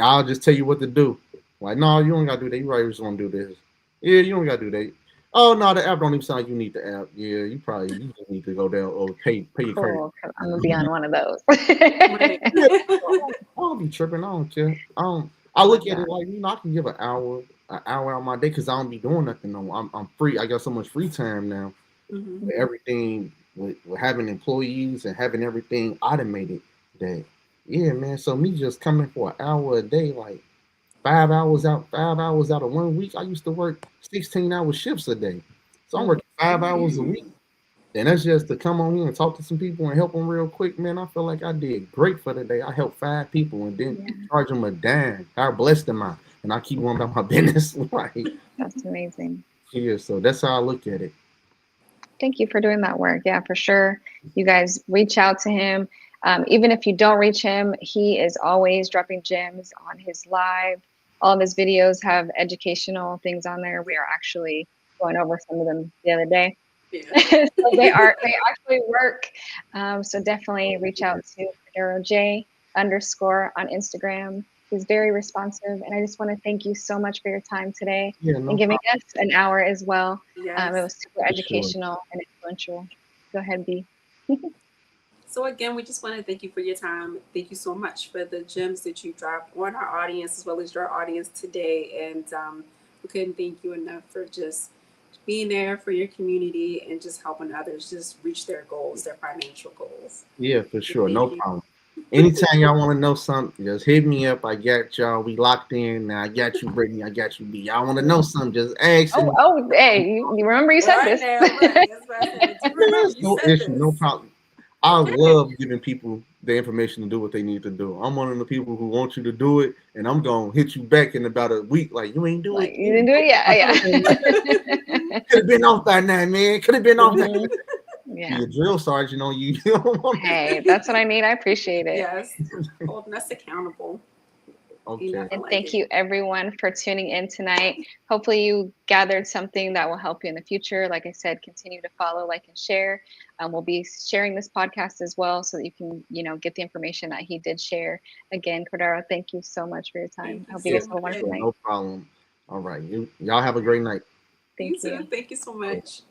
I'll just tell you what to do. Like, no, you don't gotta do that. You right, just want to do this. Yeah, you don't gotta do that. Oh no, the app don't even sound like you need the app. Yeah, you just need to go down or pay your credit. Cool. 'Cause I'm gonna be on one of those. Right. Yeah, I don't be tripping. I don't care. I don't. I Love look at that. it like I can give an hour out of my day because I don't be doing nothing. No, I'm free. I got so much free time now. Hmm. With everything with having employees and having everything automated. That yeah, man. So me just coming for an hour a day, like 5 hours out of 1 week. I used to work 16-hour shifts a day, so I'm Mm, working 5 hours a week. And that's just to come on here and talk to some people and help them real quick, man. I feel like I did great for the day. I helped 5 people and then yeah, charge them a dime. How blessed am I? And I keep going about my business. Like, that's amazing. yeah, so that's how I look at it. Thank you for doing that work. Yeah, for sure. You guys reach out to him. Even if you don't reach him, he is always dropping gems on his live. All of his videos have educational things on there. We are actually going over some of them the other day. Yeah. So they actually work. So definitely reach out to Cordero J underscore on Instagram. He's very responsive, and I just want to thank you so much for your time today Yeah, and no giving problem. us an hour as well. It Yes. was super For sure. educational and influential. Go ahead, B. So again, we just want to thank you for your time. Thank you so much for the gems that you dropped on our audience as well as your audience today. And we couldn't thank you enough for just being there for your community and just helping others just reach their goals, their financial goals. Yeah, for So sure. No thank you. problem. Anytime y'all want to know something, just hit me up. I got y'all. We locked in. Now I got you, Brittany. I got you, B. Y'all want to know something, just ask. Oh, And oh, hey, you remember you All said right this. now, right. That's what I said. I do remember there's you no said issue, no this. problem. I Okay. love giving people the information to do what they need to do. I'm one of the people who want you to do it, and I'm gonna hit you back in about a week. Like you ain't do Like it. you didn't do it yet. Yeah. Could have been off by now, man. Could have been off. Hmm. Be Yeah. a drill sergeant on you. You don't want Hey, that's what I need. I appreciate it. Yes. Holding us accountable. You Okay. never And like thank it. you everyone for tuning in tonight. Hopefully you gathered something that will help you in the future. Like I said, continue to follow, like, and share. We'll be sharing this podcast as well so that you can, get the information that he did share. Again, Cordaro, thank you so much for your time. Thank I you hope you Yeah, so guys have for a much. wonderful sure. night. No problem. All right. Y'all have a great night. You Thank too. you. Thank you so much.